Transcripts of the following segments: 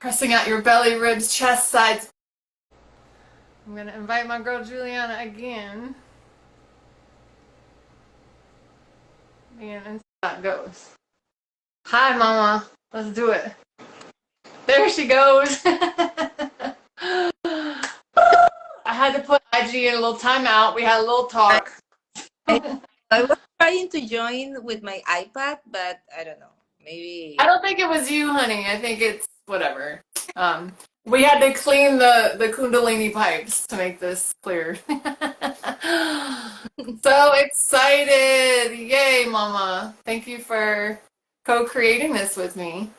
Pressing out your belly, ribs, chest, sides. I'm gonna invite my girl Giuliana again. And that goes. Hi, Mama. Let's do it. There she goes. I had to put IG in a little timeout. We had a little talk. I was trying to join with my iPad, but I don't know. Maybe. I don't think it was you, honey. I think it's whatever. We had to clean the Kundalini pipes to make this clear. So excited! Yay, Mama! Thank you for co-creating this with me.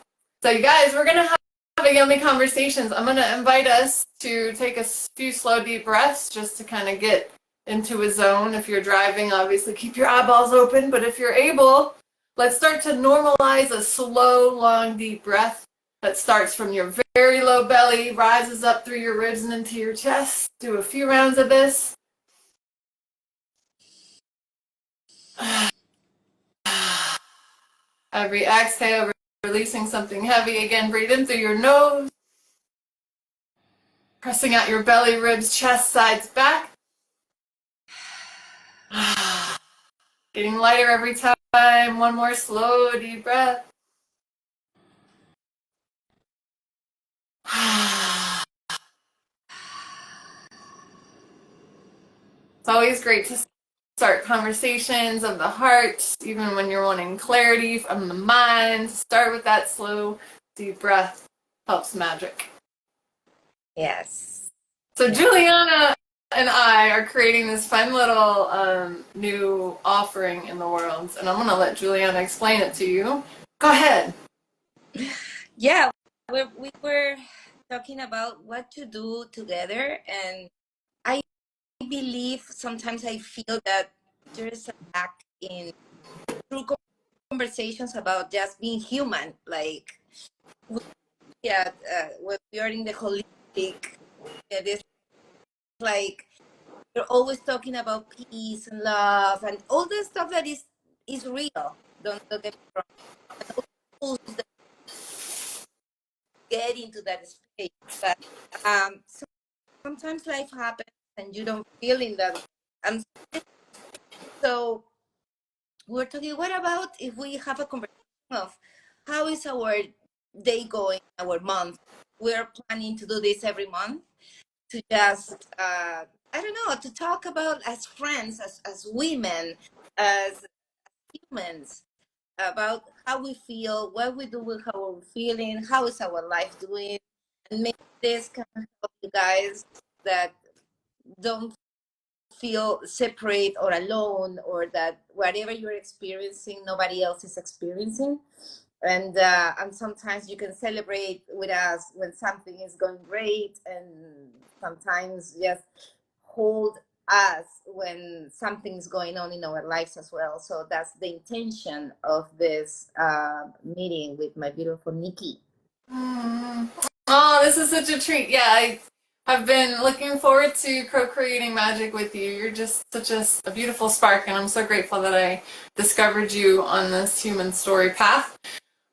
So, you guys, we're gonna have a yummy conversations. I'm gonna invite us to take a few slow, deep breaths just to kind of get into a zone. If you're driving, obviously keep your eyeballs open, but if you're able, let's start to normalize a slow, long, deep breath that starts from your very low belly, rises up through your ribs and into your chest. Do a few rounds of this. Every exhale, releasing something heavy. Again, breathe in through your nose. Pressing out your belly, ribs, chest, sides, back. Getting lighter every time. One more slow, deep breath. It's always great to start conversations of the heart, even when you're wanting clarity from the mind. Start with that slow, deep breath. Helps magic. Yes. So Giuliana and I are creating this fun little new offering in the world, and I'm going to let Giuliana explain it to you. Go ahead. Yeah, we were talking about what to do together, and I believe sometimes I feel that there is a lack in true conversations about just being human. Like, yeah, when we are in the holistic, this like we're always talking about peace and love and all the stuff that is real. Don't get me wrong. And all the tools that get into that space, but so sometimes life happens and you don't feel in that. And so we're talking. What about if we have a conversation of how is our day going, our month? We're planning to do this every month to just I don't know, to talk about as friends, as women, as humans, about how we feel, what we do with how we're feeling, how is our life doing, and maybe this can help you guys that don't feel separate or alone, or that whatever you're experiencing, nobody else is experiencing. And sometimes you can celebrate with us when something is going great, and sometimes just hold us when something's going on in our lives as well. So that's the intention of this meeting with my beautiful Nikki. Oh, this is such a treat. Yeah, I've been looking forward to co-creating magic with you. You're just such a beautiful spark, and I'm so grateful that I discovered you on this human story path.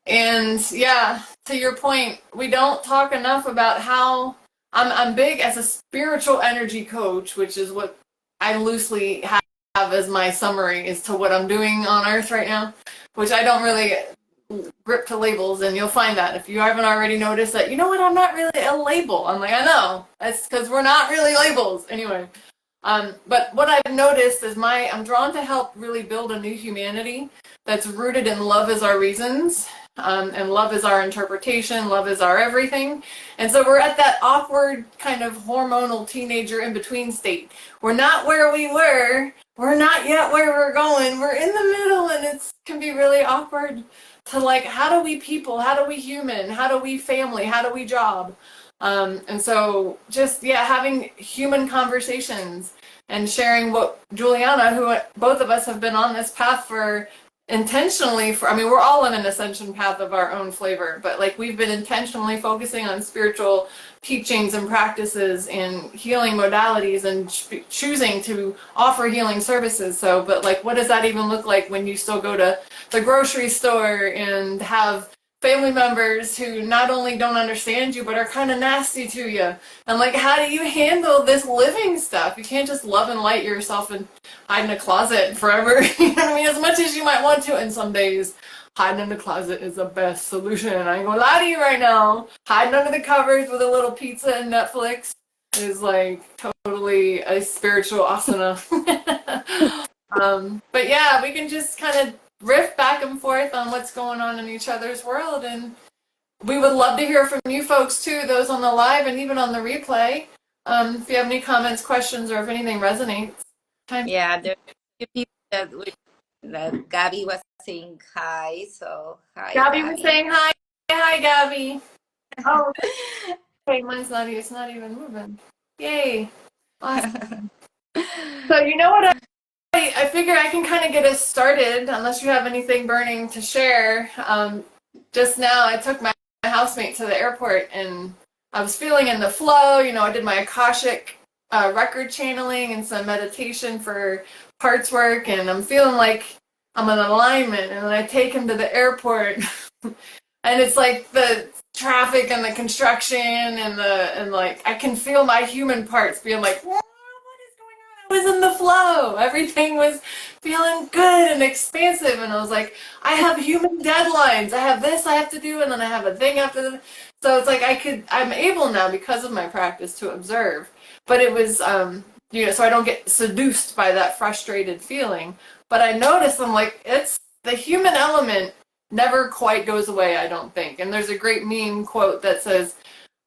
And yeah, to your point, we don't talk enough about how I'm big as a spiritual energy coach, which is what I loosely have as my summary as to what I'm doing on Earth right now, which I don't really grip to labels, and you'll find that if you haven't already noticed that, you know what, I'm not really a label. I'm like, I know, that's because we're not really labels anyway. But what I've noticed is I'm drawn to help really build a new humanity that's rooted in love is our reasons, and love is our interpretation, love is our everything. And so we're at that awkward kind of hormonal teenager in between state. We're not where we were. We're not yet where we're going. We're in the middle, and it can be really awkward to like, how do we people? How do we human? How do we family? How do we job? And so just, yeah, having human conversations and sharing what Giuliana, who both of us have been on this path for intentionally for, I mean, we're all on an ascension path of our own flavor, but like we've been intentionally focusing on spiritual teachings and practices and healing modalities and choosing to offer healing services. So, but like, what does that even look like when you still go to the grocery store and have family members who not only don't understand you but are kind of nasty to you. And like, how do you handle this living stuff? You can't just love and light yourself and hide in a closet forever. You know what I mean? As much as you might want to, and some days hiding in the closet is the best solution. I ain't gonna lie to you right now. Hiding under the covers with a little pizza and Netflix is like totally a spiritual asana. But yeah, we can just kind of riff back and forth on what's going on in each other's world, and we would love to hear from you folks too, those on the live and even on the replay. If you have any comments, questions, or if anything resonates. Yeah, there are a few people that Gabby was saying hi. So hi, Gabby was Gabby. saying hi. Hi, Gabby. Oh, okay, mine's not. It's not even moving. Yay! Awesome. So you know what? I figure I can kind of get us started, unless you have anything burning to share. Just now, I took my housemate to the airport, and I was feeling in the flow. You know, I did my Akashic record channeling and some meditation for parts work, and I'm feeling like I'm in alignment. And then I take him to the airport, and it's like the traffic and the construction and like I can feel my human parts being like, what is going on? I was in the flow. Everything was feeling good and expansive, and I was like, I have human deadlines. I have this I have to do, and then I have a thing after this. So it's like I'm able now because of my practice to observe. But it was so I don't get seduced by that frustrated feeling. But I notice I'm like, it's the human element never quite goes away, I don't think. And there's a great meme quote that says,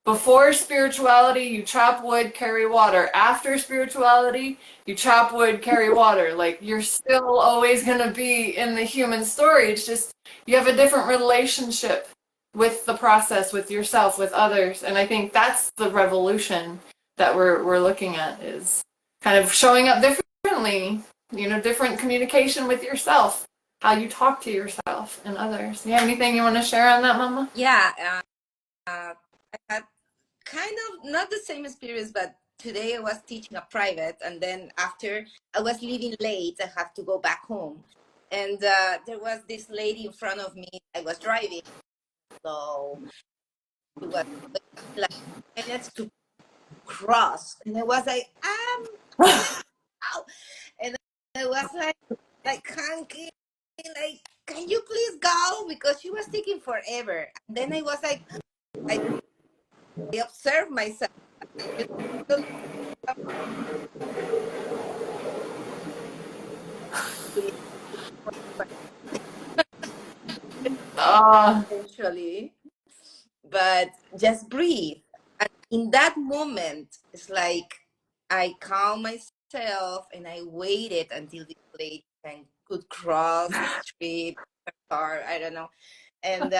before spirituality, you chop wood, carry water. After spirituality, you chop wood, carry water. Like, you're still always going to be in the human story. It's just you have a different relationship with the process, with yourself, with others. And I think that's the revolution that we're looking at, is kind of showing up differently, different communication with yourself, how you talk to yourself and others. You have anything you want to share on that, Mama? Yeah, I had kind of not the same experience, but today I was teaching a private, and then after I was leaving late, I have to go back home. And there was this lady in front of me. I was driving, so it was like minutes to cross, and I was like, ow. And I was like hanky, like, can you please go? Because she was taking forever. And then I was like, I observed myself. You know, Ah, eventually, but just breathe. And in that moment, it's like I calm myself and I waited until this lady could cross the street, her car, I don't know. And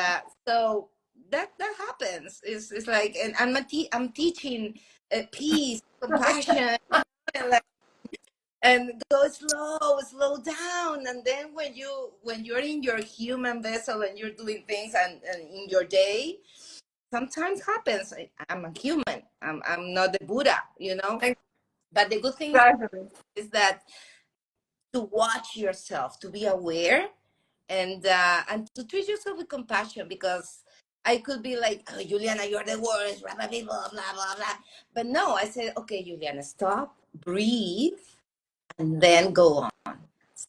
so that happens. It's like, and I'm teaching peace, compassion, and like, and go slow down. And then when you're in your human vessel and you're doing things and in your day, sometimes happens. I'm a human. I'm not the Buddha, you know. But the good thing exactly. is that to watch yourself, to be aware, and to treat yourself with compassion, because I could be like, oh, Giuliana, you're the worst, blah blah blah blah blah blah. But no, I said, okay, Giuliana, stop, breathe, and then go on.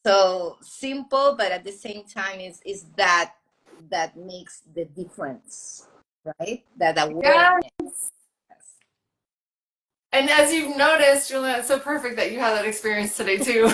So simple, but at the same time, is that makes the difference, right? That Yeah. awareness. And as you've noticed, Juliana, it's so perfect that you had that experience today too.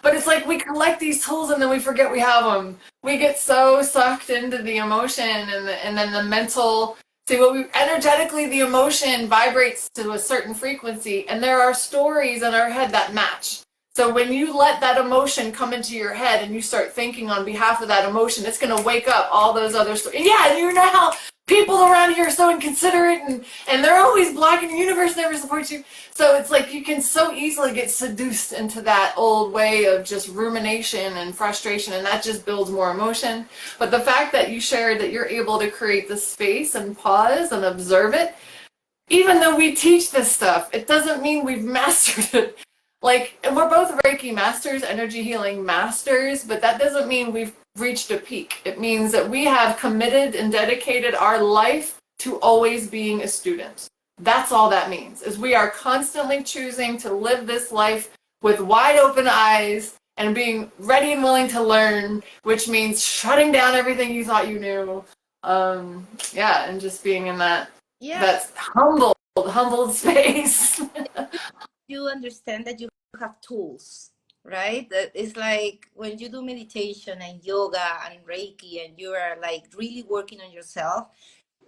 But it's like we collect these tools and then we forget we have them. We get so sucked into the emotion and then the mental. See, what we energetically, the emotion vibrates to a certain frequency, and there are stories in our head that match. So when you let that emotion come into your head and you start thinking on behalf of that emotion, it's going to wake up all those other stories. Yeah, and you know how people around here are so inconsiderate and they're always blocking the universe never supports you. So it's like you can so easily get seduced into that old way of just rumination and frustration, and that just builds more emotion. But the fact that you shared that you're able to create the space and pause and observe it, even though we teach this stuff, it doesn't mean we've mastered it. like, and we're both Reiki masters, energy healing masters, but that doesn't mean we've reached a peak. It means that we have committed and dedicated our life to always being a student. That's all that means, is we are constantly choosing to live this life with wide open eyes and being ready and willing to learn, which means shutting down everything you thought you knew. Yeah, and just being in Yeah, that humbled space. you understand that you have tools, right? That it's like when you do meditation and yoga and Reiki and you are like really working on yourself,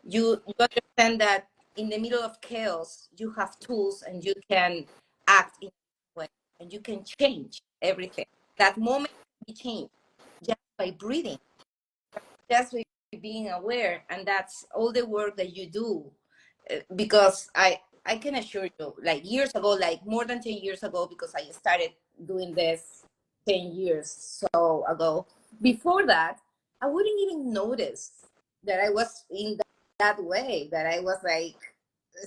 you understand that in the middle of chaos, you have tools and you can act in a way and you can change everything. That moment can be changed just by breathing, just by being aware, and that's all the work that you do. Because I can assure you, like years ago, like more than 10 years ago, because I started doing this 10 years so ago. Before that, I wouldn't even notice that I was in that way, that I was like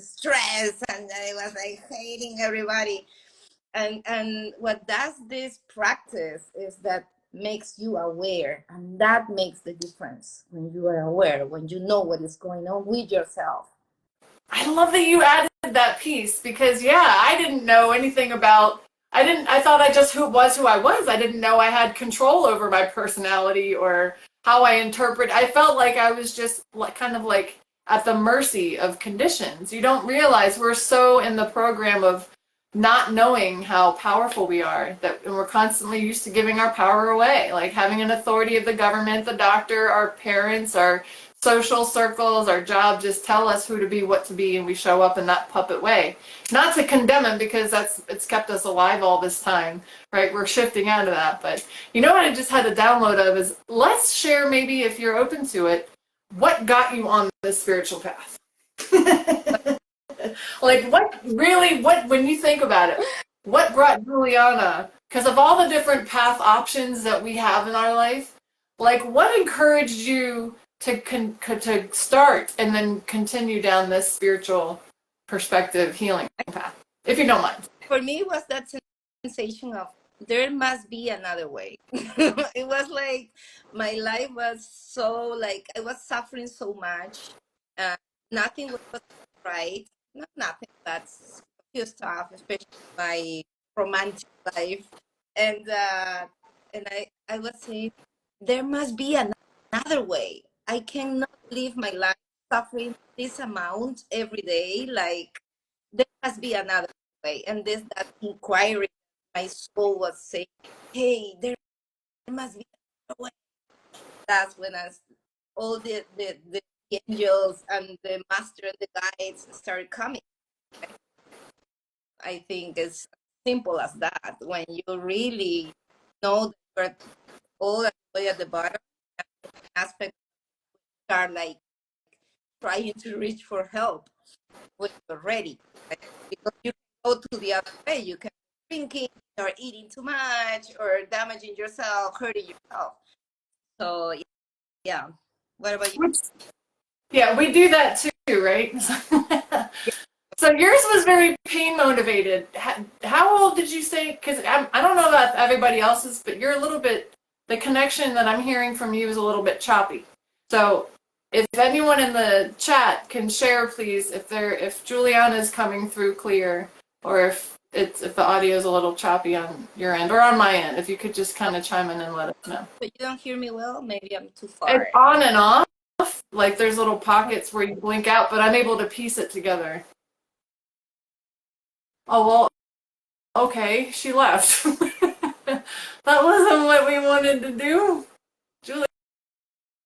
stressed and that I was like hating everybody. And what does this practice is that makes you aware, and that makes the difference when you are aware, when you know what is going on with yourself. I love that you added that piece because yeah, I didn't know anything about I thought I just was who I was. I didn't know I had control over my personality or how I interpret. I felt like I was just like kind of like at the mercy of conditions. You don't realize we're so in the program of not knowing how powerful we are that and we're constantly used to giving our power away, like having an authority of the government, the doctor, our parents, our social circles, our job just tell us who to be, what to be, and we show up in that puppet way. Not to condemn them because it's kept us alive all this time, right? We're shifting out of that. But you know what I just had a download of is let's share maybe if you're open to it, what got you on this spiritual path? Like what when you think about it, what brought Giuliana? Because of all the different path options that we have in our life, like what encouraged you to start and then continue down this spiritual perspective healing path, if you don't mind. For me, it was that sensation of there must be another way. It was like my life was so like I was suffering so much. Uh, Nothing was right. Not nothing. That's a few stuff, especially my romantic life. And I was saying there must be another way. I cannot live my life suffering this amount every day. Like there must be another way. And this that inquiry, my soul was saying, "Hey, there must be another way." That's when all the angels and the master and the guides started coming. I think it's simple as that. When you really know that you're all the way at the bottom, aspects are like trying to reach for help when you're ready. Right? Because you can go to the other way. You can be drinking or eating too much or damaging yourself, hurting yourself. So yeah. What about you? Which, yeah, we do that too, right? So yours was very pain motivated. How old did you say? Because I don't know about everybody else's, but you're a little bit, the connection that I'm hearing from you is a little bit choppy. So if anyone in the chat can share, please, if Giuliana is coming through clear, or if the audio is a little choppy on your end or on my end, if you could just kind of chime in and let us know. But you don't hear me well? Maybe I'm too It's far. on and off. Like there's little pockets where you blink out, but I'm able to piece it together. Oh well, okay, she left. That wasn't what we wanted to do.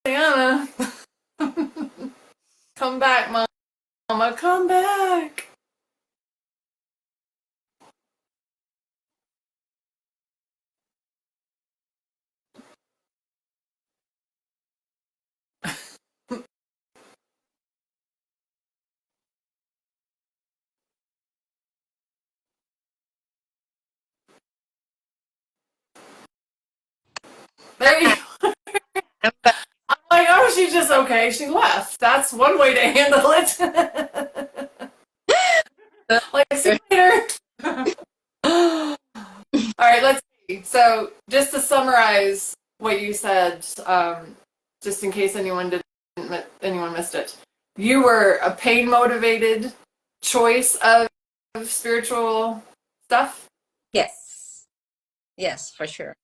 Juliana, come back, Mama, come back. There you. I'm like, oh, she's just okay. She left. That's one way to handle it. Like, see you later. summarize what you said, just in case anyone missed it. You were a pain motivated choice of spiritual stuff. Yes. Yes, for sure.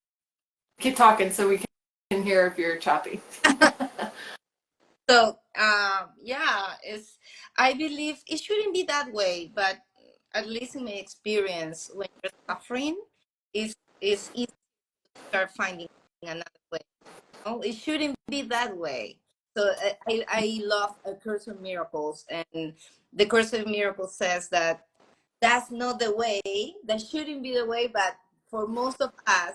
Keep talking so we can hear if you're choppy. So, yeah, I believe it shouldn't be that way, but at least in my experience, when you're suffering, is easy to start finding another way. No, it shouldn't be that way. So I love A Course of Miracles, and the Course of Miracles says that that's not the way, that shouldn't be the way, but for most of us,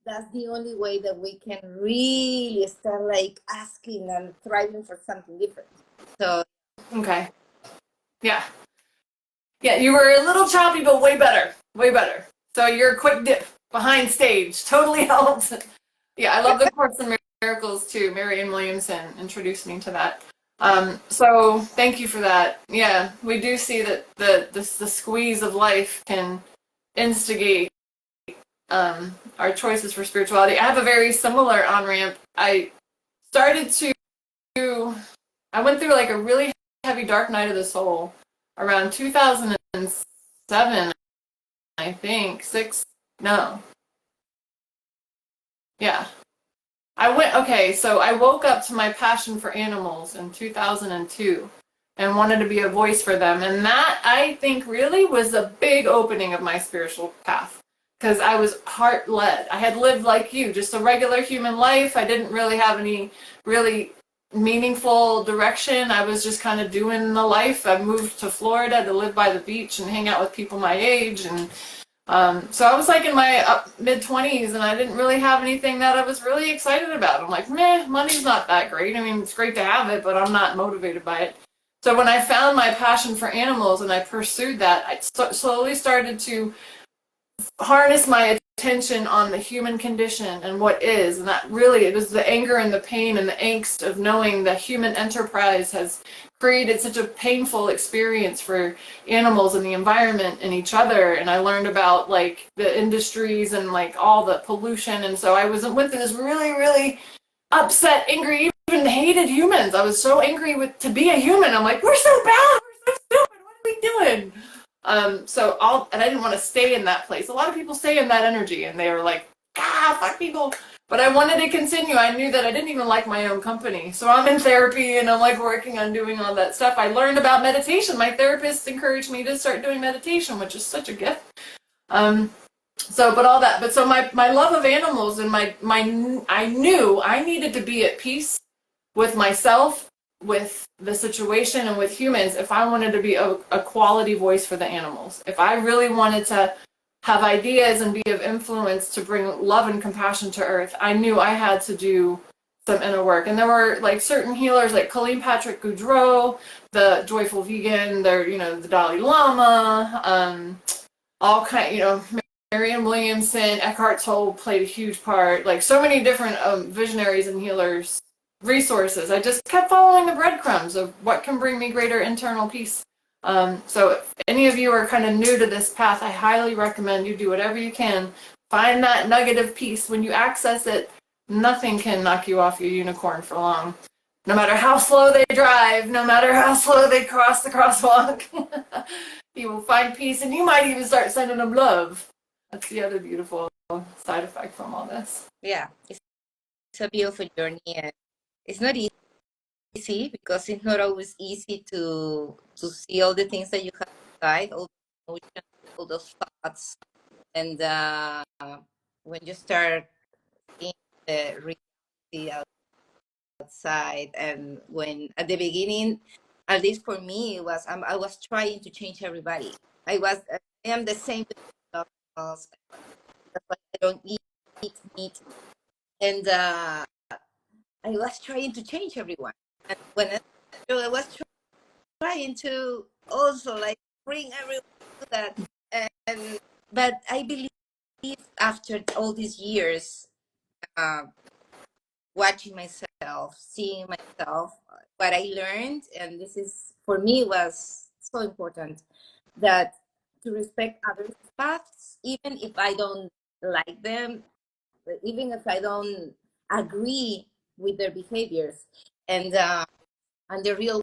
that's the only way that we can really start like asking and thriving for something different. So Okay. Yeah. Yeah, you were a little choppy, but way better. Way better. So your quick dip behind stage totally helped. Yeah, I love the Course in Miracles too. Marianne Williamson introduced me to that. So thank you for that. Yeah, we do see that the squeeze of life can instigate our choices for spirituality. I have a very similar on ramp. Started to, I went through like a really heavy dark night of the soul around 2007, I think. Six, no. Yeah. Okay, so I woke up to my passion for animals in 2002 and wanted to be a voice for them. And that, I think, really was a big opening of my spiritual path because I was heart led. I had lived like you, just a regular human life. I didn't really have any really meaningful direction. I was just kind of doing the life. I moved to Florida to live by the beach and hang out with people my age, and so I was like in my mid 20s, and I didn't really have anything that I was really excited about. I'm like, meh, money's not that great. I mean, it's great to have it, but I'm not motivated by it. So when I found my passion for animals and I pursued that, I slowly started to harness my attention on the human condition and what is, and that really, it was the anger and the pain and the angst of knowing that human enterprise has created such a painful experience for animals and the environment and each other. And I learned about like the industries and like all the pollution, and so I went through this really upset, angry, even hated humans. I was so angry to be a human. I'm like, we're so bad, we're so stupid, what are we doing? And I didn't want to stay in that place. A lot of people stay in that energy and they were like, fuck people. But I wanted to continue. I knew that I didn't even like my own company. So I'm in therapy and I'm like working on doing all that stuff. I learned about meditation. My therapist encouraged me to start doing meditation, which is such a gift. But all that, but so my love of animals and I knew I needed to be at peace with myself, with the situation, and with humans if I wanted to be a quality voice for the animals. If I really wanted to have ideas and be of influence to bring love and compassion to earth, I knew I had to do some inner work. And there were like certain healers like Colleen Patrick Goudreau, the Joyful Vegan, the Dalai Lama, all kind, Marianne Williamson, Eckhart Tolle played a huge part. Like so many different visionaries and healers resources. I just kept following the breadcrumbs of what can bring me greater internal peace. So if any of you are kind of new to this path, I highly recommend you do whatever you can. Find that nugget of peace. When you access it, nothing can knock you off your unicorn for long. No matter how slow they drive, no matter how slow they cross the crosswalk, you will find peace, and you might even start sending them love. That's the other beautiful side effect from all this. yeah, it's a beautiful journey, and it's not easy because it's not always easy to see all the things that you have inside, all the emotions, all those thoughts, and when you start seeing the reality outside, and when at the beginning, at least for me, it was I was trying to change everybody. I am the same with animals. That's why I don't eat meat, and I was trying to change everyone. And when I was trying to also like bring everyone to that, and but I believe after all these years, uh, watching myself, seeing myself, what I learned, and this is for me was so important, that to respect others' paths, even if I don't like them, even if I don't agree with their behaviors. And the real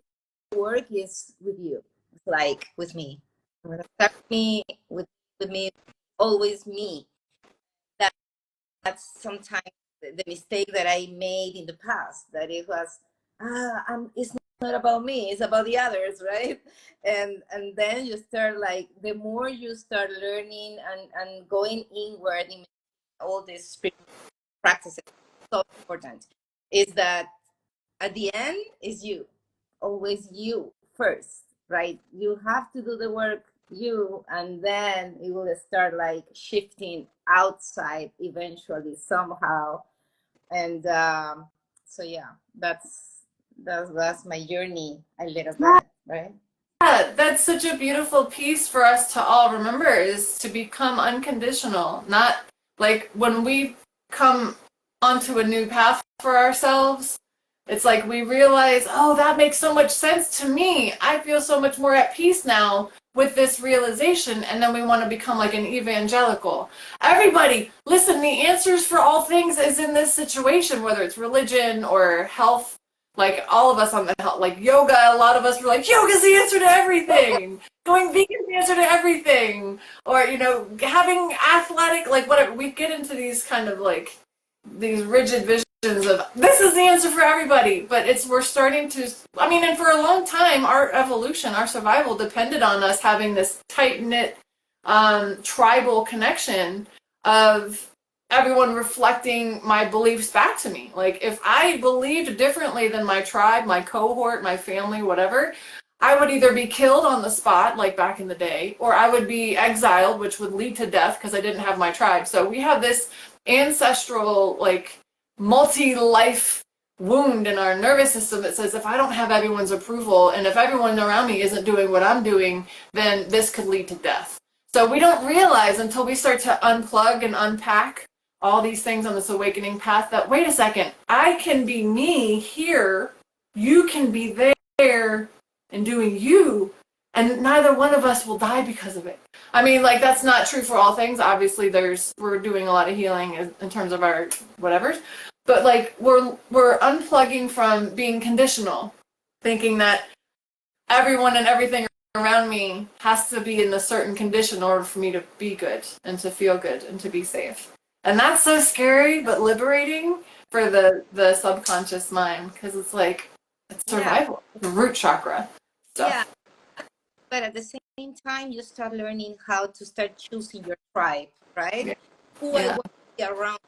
work is with you, like with me. When I start with me, always me. That that's sometimes the mistake that I made in the past. That it was, it's not about me; it's about the others, right? And then you start like the more you start learning and going inward in all these spiritual practices, so important is that at the end is you, always you first, right? You have to do the work you, and then it will start like shifting outside eventually somehow. And so yeah, that's my journey a little bit, right? Yeah, that's such a beautiful piece for us to all remember is to become unconditional. Not like when we come onto a new path for ourselves, it's like we realize, oh, that makes so much sense to me. I feel so much more at peace now with this realization. And then we want to become like an evangelical. Everybody, listen, the answers for all things is in this situation, whether it's religion or health. Like all of us on the health, like yoga, a lot of us were like, yoga's the answer to everything. Going vegan's the answer to everything. Or, you know, having athletic, like whatever. We get into these kind of like these rigid visions of this is the answer for everybody, but we're starting to, I mean, and for a long time our evolution, our survival depended on us having this tight-knit tribal connection of everyone reflecting my beliefs back to me. Like if I believed differently than my tribe, my cohort, my family, whatever, I would either be killed on the spot, like back in the day, or I would be exiled, which would lead to death because I didn't have my tribe. So we have this ancestral, like, multi-life wound in our nervous system that says if I don't have everyone's approval and if everyone around me isn't doing what I'm doing, then this could lead to death. So we don't realize until we start to unplug and unpack all these things on this awakening path that, wait a second, I can be me here, you can be there and doing you, and neither one of us will die because of it. I mean, like, that's not true for all things. Obviously, we're doing a lot of healing in terms of our whatevers, but like we're unplugging from being conditional, thinking that everyone and everything around me has to be in a certain condition in order for me to be good and to feel good and to be safe. And that's so scary but liberating for the subconscious mind, because it's like it's Yeah, survival, the root chakra yeah. stuff. But at the same time, you start learning how to start choosing your tribe, right? Yeah. Who I Yeah. want to be around,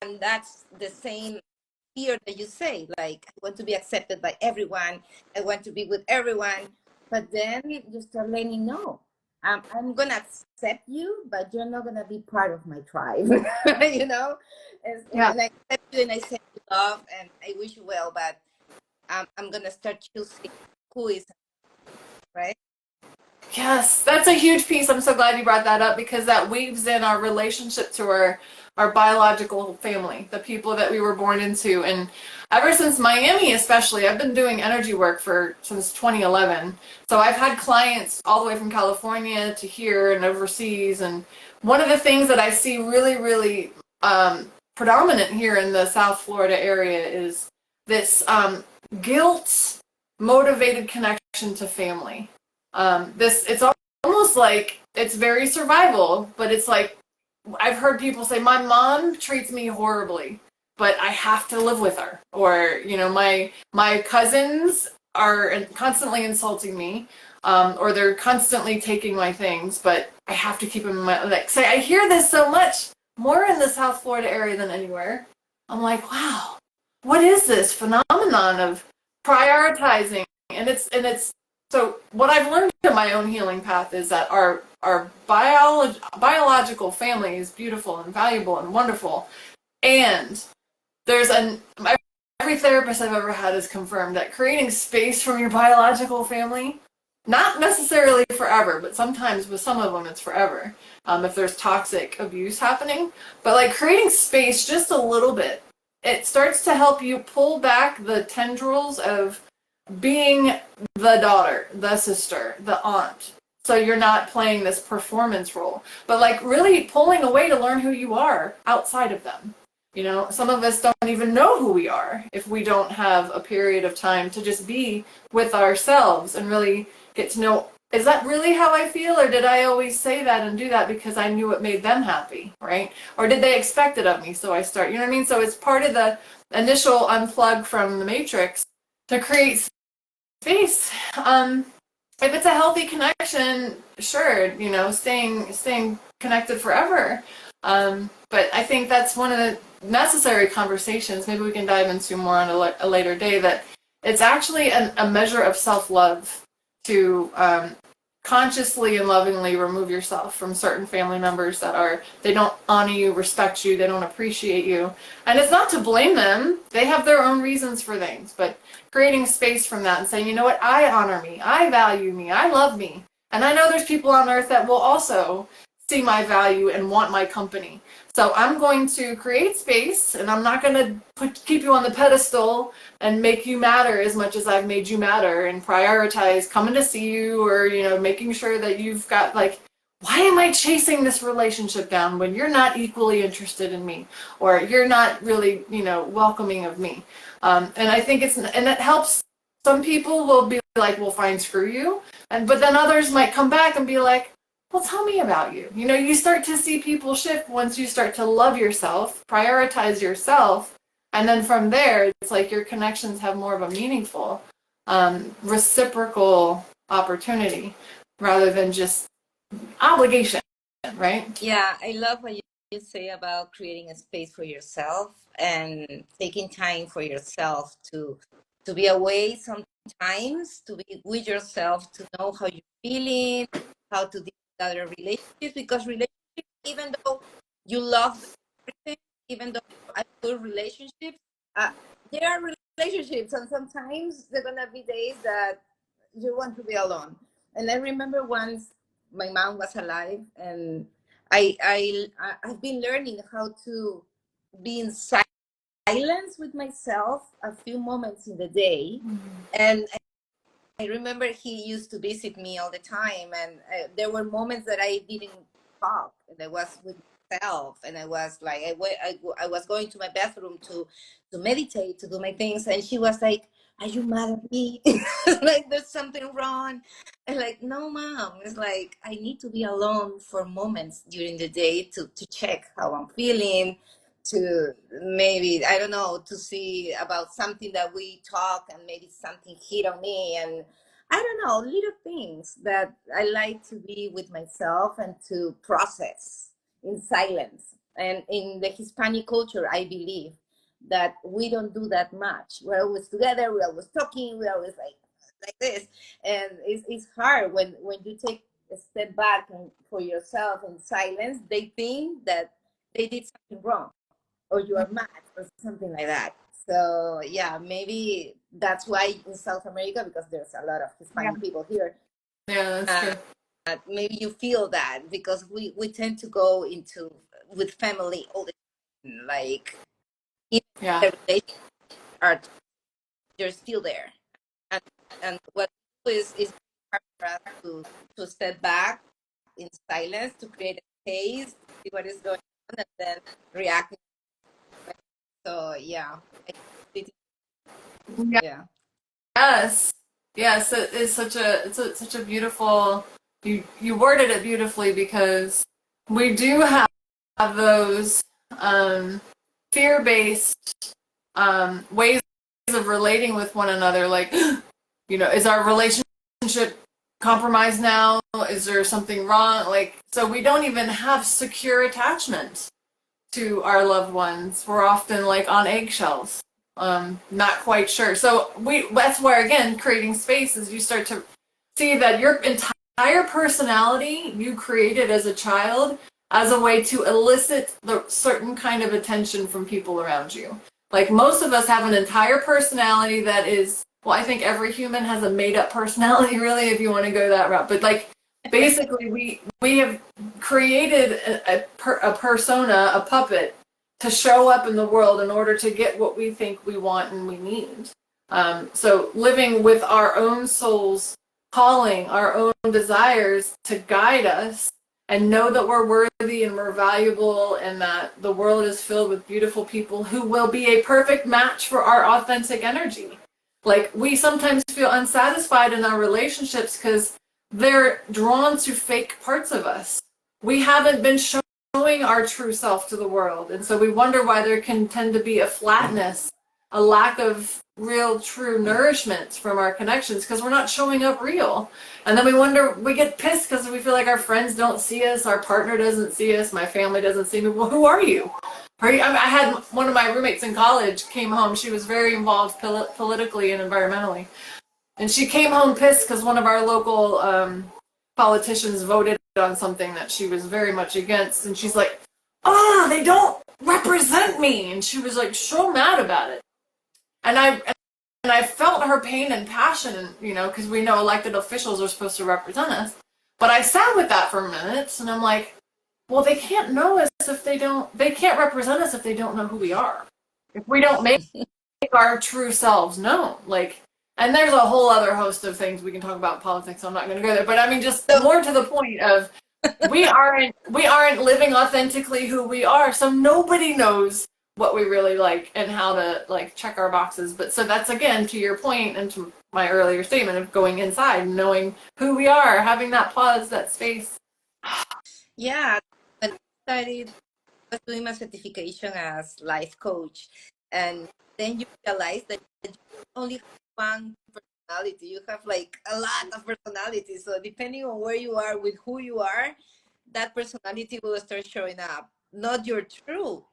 and that's the same fear that you say. Like, I want to be accepted by everyone. I want to be with everyone. But then you start letting know. I'm gonna accept you, but you're not gonna be part of my tribe. You know, Yeah. and I accept you and I send you love and I wish you well, but I'm gonna start choosing who is right. Yes, that's a huge piece. I'm so glad you brought that up because that weaves in our relationship to our biological family, the people that we were born into. And ever since Miami, especially, I've been doing energy work since 2011. So I've had clients all the way from California to here and overseas. And one of the things that I see really, really predominant here in the South Florida area is this guilt motivated connection to family. It's almost like it's very survival, but it's like I've heard people say my mom treats me horribly, but I have to live with her. Or, you know, my cousins are constantly insulting me, or they're constantly taking my things, but I have to keep them in my, like, say I hear this so much more in the South Florida area than anywhere. I'm like, wow, what is this phenomenon of prioritizing? And it's so what I've learned in my own healing path is that our biological family is beautiful and valuable and wonderful. And there's every therapist I've ever had has confirmed that creating space from your biological family, not necessarily forever, but sometimes with some of them it's forever, if there's toxic abuse happening. But like creating space just a little bit, it starts to help you pull back the tendrils of being the daughter, the sister, the aunt, so you're not playing this performance role, but like really pulling away to learn who you are outside of them. You know, some of us don't even know who we are if we don't have a period of time to just be with ourselves and really get to know, is that really how I feel? Or did I always say that and do that because I knew it made them happy, right? Or did they expect it of me? So I start, you know what I mean? So it's part of the initial unplug from the matrix to create space. If it's a healthy connection, sure, you know, staying connected forever. But I think that's one of the necessary conversations. Maybe we can dive into more on a later day. That it's actually a measure of self-love to consciously and lovingly remove yourself from certain family members that they don't honor you, respect you, they don't appreciate you. And it's not to blame them. They have their own reasons for things, but creating space from that and saying, you know what, I honor me, I value me, I love me. And I know there's people on earth that will also see my value and want my company. So I'm going to create space, and I'm not going to keep you on the pedestal and make you matter as much as I've made you matter, and prioritize coming to see you, or, you know, making sure that you've got, like, why am I chasing this relationship down when you're not equally interested in me, or you're not really, you know, welcoming of me? And I think and it helps. Some people will be like, well, fine, screw you. But then others might come back and be like, well, tell me about you. You know, you start to see people shift once you start to love yourself, prioritize yourself, and then from there, it's like your connections have more of a meaningful, reciprocal opportunity rather than just obligation, right? Yeah, I love what you say about creating a space for yourself and taking time for yourself to be away sometimes, to be with yourself, to know how you're feeling, how to deal with other relationships, because relationships, even though you love everything, even though I good relationships, uh, there are relationships, and sometimes there are gonna be days that you want to be alone. And I remember once my mom was alive, and I've been learning how to be in silence with myself a few moments in the day. And I remember he used to visit me all the time, and there were moments that I didn't talk, and I was with myself, and I was like, I was going to my bathroom to meditate, to do my things, and she was like, "Are you mad at me? Like there's something wrong?" And like, "No, mom. It's like I need to be alone for moments during the day to check how I'm feeling." To maybe, I don't know, to see about something that we talk, and maybe something hit on me, and I don't know, little things that I like to be with myself and to process in silence. And in the Hispanic culture, I believe that we don't do that much. We're always together, we're always talking, we're always like this. And it's hard when you take a step back and for yourself in silence, they think that they did something wrong, or you are mad, or something like that. So yeah, maybe that's why in South America, because there's a lot of Yeah, Hispanic people here, yeah, that's uh, true. maybe you feel that because we tend to go into with family all the time, like even Yeah. the relations are, they're still there, and what is hard for us to step back in silence, to create a space, to see what is going on, and then react. So yeah, Yeah. yeah. Yes. Yes, it is such a beautiful, you worded it beautifully, because we do have those um, fear-based ways of relating with one another, like, you know, is our relationship compromised now? Is there something wrong? Like, so we don't even have secure attachment to our loved ones. We're often like on eggshells, not quite sure. So that's where, again, creating space is you start to see that your entire personality you created as a child as a way to elicit the certain kind of attention from people around you. Like, most of us have an entire personality that is, well, I think every human has a made up personality, really, if you want to go that route. But like, basically, we have created a persona, a puppet, to show up in the world in order to get what we think we want and we need. So living with our own soul's calling, our own desires to guide us and know that we're worthy and we're valuable and that the world is filled with beautiful people who will be a perfect match for our authentic energy. Like, we sometimes feel unsatisfied in our relationships because they're drawn to fake parts of us. We haven't been showing our true self to the world. And so we wonder why there can tend to be a flatness, a lack of real, true nourishment from our connections because we're not showing up real. And then we wonder, we get pissed because we feel like our friends don't see us, our partner doesn't see us, my family doesn't see me. Well, who are you? I had one of my roommates in college came home. She was very involved politically and environmentally. And she came home pissed because one of our local politicians voted on something that she was very much against. And she's like, they don't represent me. And she was like so mad about it. And I felt her pain and passion, because we know elected officials are supposed to represent us. But I sat with that for a minute, and I'm like, well, they can't know us if they can't represent us if they don't know who we are. If we don't make our true selves known, and there's a whole other host of things we can talk about politics, so I'm not going to go there. But I mean, just more to the point of we aren't living authentically who we are, so nobody knows what we really like and how to check our boxes. But so that's again to your point and to my earlier statement of going inside, knowing who we are, having that pause, that space. Yeah, when I started, I was doing my certification as life coach, and then you realize that you only have one personality. You have like a lot of personalities. So depending on where you are with who you are, that personality will start showing up, not your true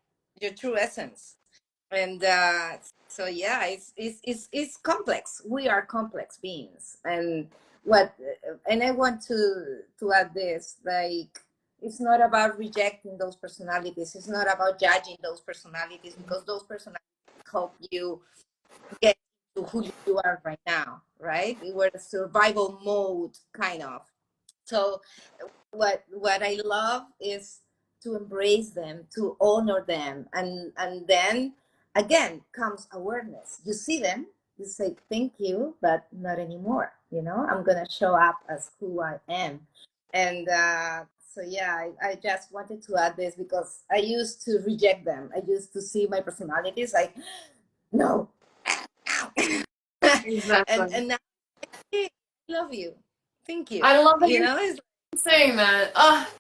essence. And so yeah, it's complex. We are complex beings, and what and I want to add this, like, it's not about rejecting those personalities, it's not about judging those personalities, because those personalities help you get to who you are right now, right? We're a survival mode, kind of. So what I love is to embrace them, to honor them, and then again comes awareness. You see them, you say thank you, but not anymore. I'm gonna show up as who I am. And so yeah, I just wanted to add this because I used to reject them. I used to see my personalities like, no. and Exactly. and now, hey, I love you, thank you. I love that You you're know, it's saying that.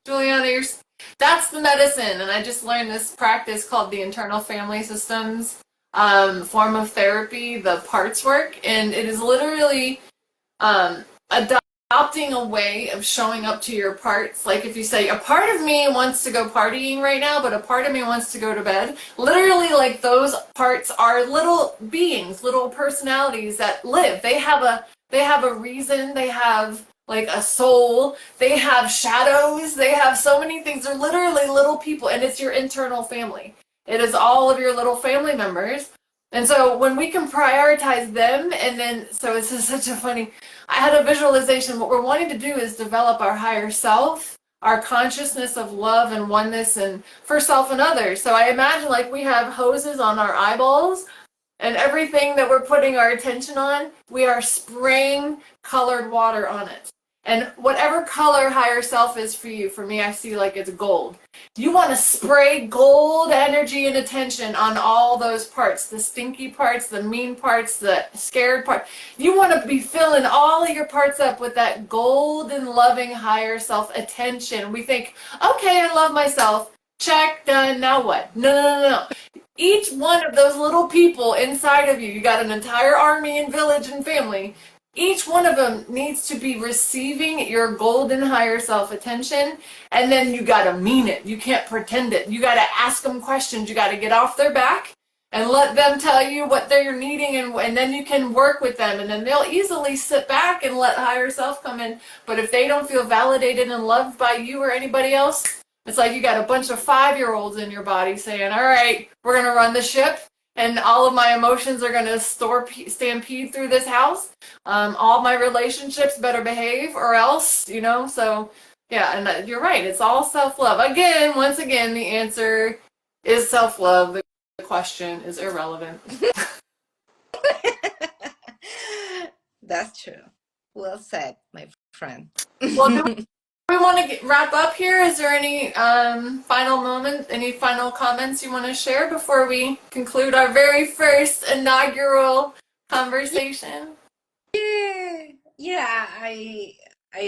Giuliana, that's the medicine. And I just learned this practice called the internal family systems form of therapy, the parts work. And it is literally adopting a way of showing up to your parts. Like if you say, a part of me wants to go partying right now, but a part of me wants to go to bed. Literally, like, those parts are little beings, little personalities that live. They have a reason. They have like a soul. They have shadows. They have so many things. They're literally little people, and it's your internal family. It is all of your little family members. And so when we can prioritize them, and then, so this is such a funny, I had a visualization. What we're wanting to do is develop our higher self, our consciousness of love and oneness and for self and others. So I imagine like we have hoses on our eyeballs, and everything that we're putting our attention on, we are spraying colored water on it. And whatever color higher self is for you, for me, I see like it's gold. You want to spray gold energy and attention on all those parts, the stinky parts, the mean parts, the scared part. You want to be filling all of your parts up with that golden, loving higher self attention. We think, okay, I love myself. Check, done, now what? No, no, no, no. Each one of those little people inside of you, you got an entire army and village and family. Each one of them needs to be receiving your golden higher self attention, and then you gotta mean it. You can't pretend it. You gotta ask them questions. You gotta get off their back and let them tell you what they're needing, and then you can work with them, and then they'll easily sit back and let higher self come in. But if they don't feel validated and loved by you or anybody else, it's like you got a bunch of 5-year-olds in your body saying, all right, we're going to run the ship, and all of my emotions are going to stampede through this house. All my relationships better behave or else, so yeah, and you're right. It's all self-love. Again, once again, the answer is self-love. The question is irrelevant. that's true. Well said, my friend. Well, do we want to wrap up here? Is there any final moment, any final comments you want to share before we conclude our very first inaugural conversation? Yeah, yeah, I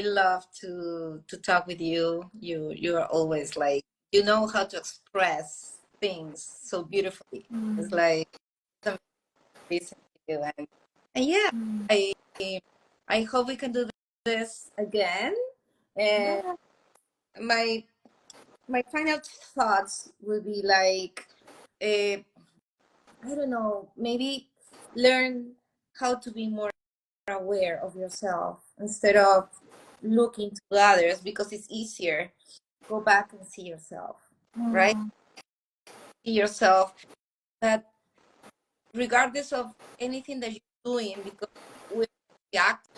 love to talk with you. You are always like you know how to express things so beautifully. It's like something listening to you and yeah, I I hope we can do this again. And Yeah. my my final thoughts will be like I don't know, maybe learn how to be more aware of yourself instead of looking to others because it's easier. Go back and see yourself, right? Mm. See yourself that regardless of anything that you're doing, because we react,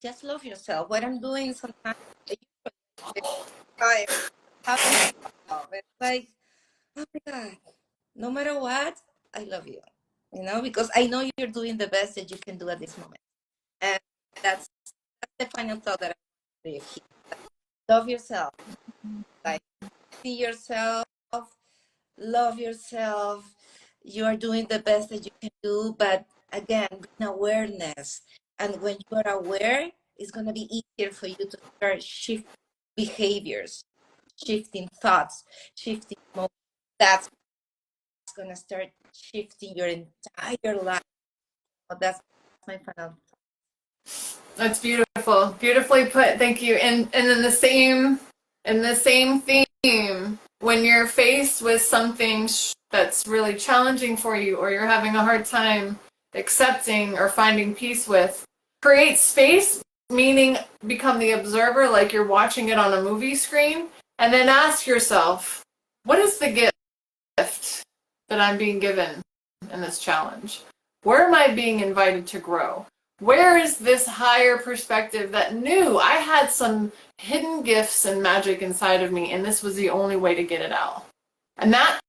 just love yourself. What I'm doing sometimes, I how to love myself. It's like, oh my God, no matter what, I love you. You know, because I know you're doing the best that you can do at this moment. And that's the final thought that I want to leave here. Love yourself. Like see yourself, love yourself. You are doing the best that you can do, but again, bring awareness. And when you are aware, it's gonna be easier for you to start shift behaviors, shifting thoughts, shifting emotions. That's gonna start shifting your entire life. So that's my final. That's beautiful. Beautifully put. Thank you. And in the same theme, when you're faced with something that's really challenging for you or you're having a hard time accepting or finding peace with, create space, meaning become the observer like you're watching it on a movie screen, and then ask yourself, what is the gift that I'm being given in this challenge? Where am I being invited to grow? Where is this higher perspective that knew I had some hidden gifts and magic inside of me, and this was the only way to get it out? And that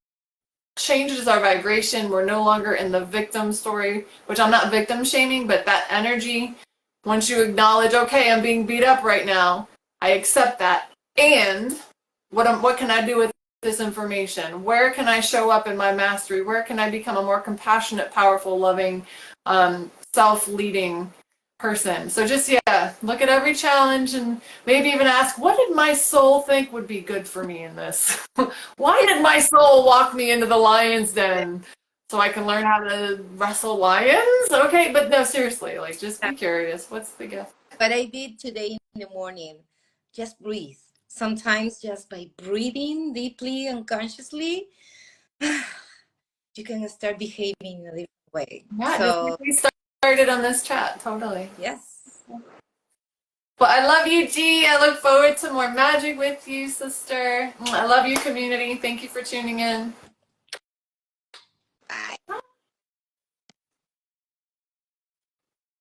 changes our vibration. We're no longer in the victim story, which I'm not victim shaming, but that energy, once you acknowledge, okay, I'm being beat up right now, I accept that. And what can I do with this information? Where can I show up in my mastery? Where can I become a more compassionate, powerful, loving, self-leading person? So just, yeah, look at every challenge and maybe even ask, what did my soul think would be good for me in this? Why did my soul walk me into the lion's den? So I can learn how to wrestle lions? Okay, but no, seriously, like just be curious. What's the gift? What I did today in the morning, just breathe. Sometimes just by breathing deeply and consciously, you can start behaving in a different way. Yeah, just like So we started on this chat, totally. yes, Well, I love you, G. I look forward to more magic with you, sister. I love you, community. Thank you for tuning in.